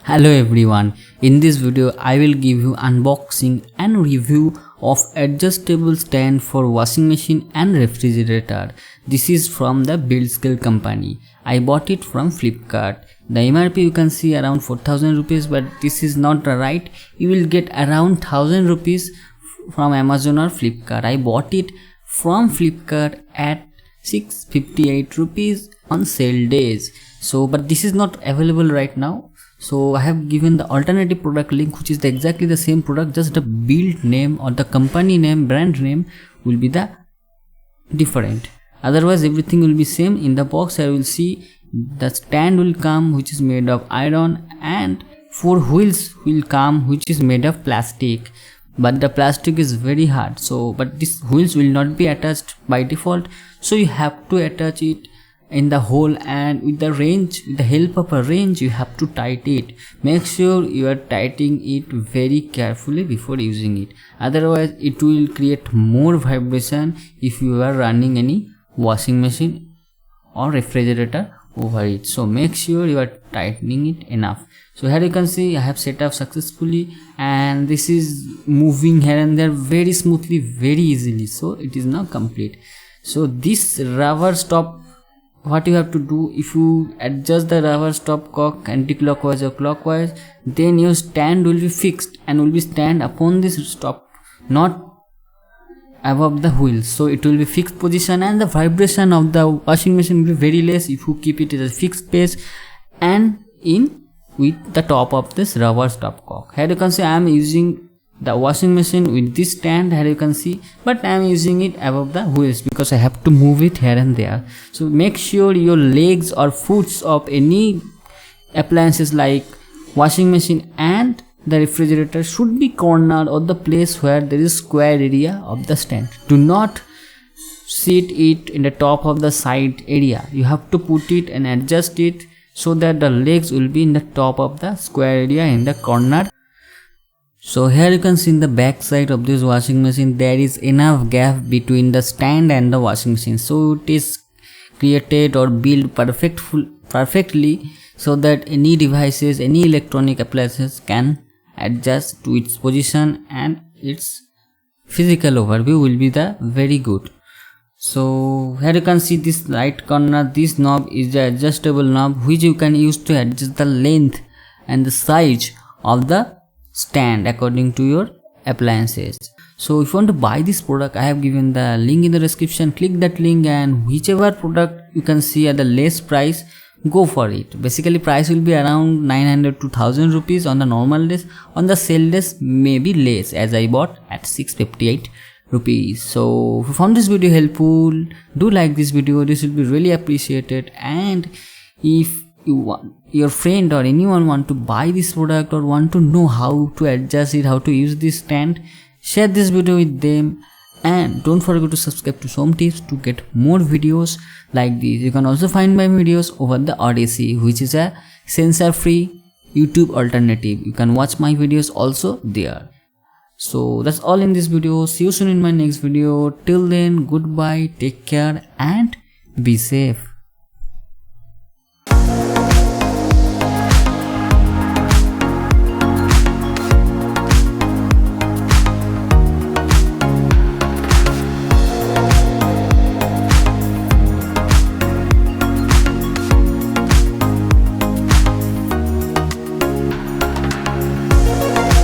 Hello everyone, in this video I will give you unboxing and review of adjustable stand for washing machine and refrigerator. This is from the Buildskill company. I bought it from Flipkart. The MRP you can see around 4000 rupees, but this is not right. You will get around 1000 rupees from Amazon or Flipkart. I bought it from Flipkart at 658 rupees on sale days. But this is not available right now. So I have given the alternative product link, which is exactly the same product, just the build name or the company name, brand name will be the different. Otherwise everything will be same. In the box I will see the stand will come, which is made of iron, and 4 wheels will come, which is made of plastic, but the plastic is very hard. But these wheels will not be attached by default, so you have to attach it in the hole, and with the help of a wrench you have to tighten it. Make sure you are tightening it very carefully before using it, otherwise it will create more vibration if you are running any washing machine or refrigerator over it. So make sure you are tightening it enough. So here you can see I have set up successfully, and this is moving here and there very smoothly, very easily. So it is now complete. So this rubber stop, what you have to do, if you adjust the rubber stopcock anti-clockwise or clockwise, then your stand will be fixed and will be stand upon this stop, not above the wheels. So it will be fixed position, and the vibration of the washing machine will be very less if you keep it at a fixed pace and in with the top of this rubber stopcock. Here you can see I am using the washing machine with this stand, here you can see, but I am using it above the wheels because I have to move it here and there. So make sure your legs or foots of any appliances like washing machine and the refrigerator should be cornered, or the place where there is square area of the stand. Do not sit it in the top of the side area. You have to put it and adjust it so that the legs will be in the top of the square area in the corner. So here you can see in the back side of this washing machine there is enough gap between the stand and the washing machine. So it is created or built perfectly so that any devices, any electronic appliances can adjust to its position, and its physical overview will be the very good. So here you can see this right corner, this knob is the adjustable knob which you can use to adjust the length and the size of the stand according to your appliances. So if you want to buy this product, I have given the link in the description. Click that link, and whichever product you can see at the less price, go for it. Basically price will be around 900 to 1000 rupees on the normal days. On the sale days maybe less, as I bought at 658 rupees. So if you found this video helpful, do like this video, this will be really appreciated. And if you want, your friend or anyone want to buy this product or want to know how to adjust it, how to use this stand, share this video with them. And don't forget to subscribe to Som Tips to get more videos like this. You can also find my videos over the Odyssey, which is a censor free YouTube alternative. You can watch my videos also there. So that's all in this video. See you soon in my next video. Till then, goodbye, take care and be safe.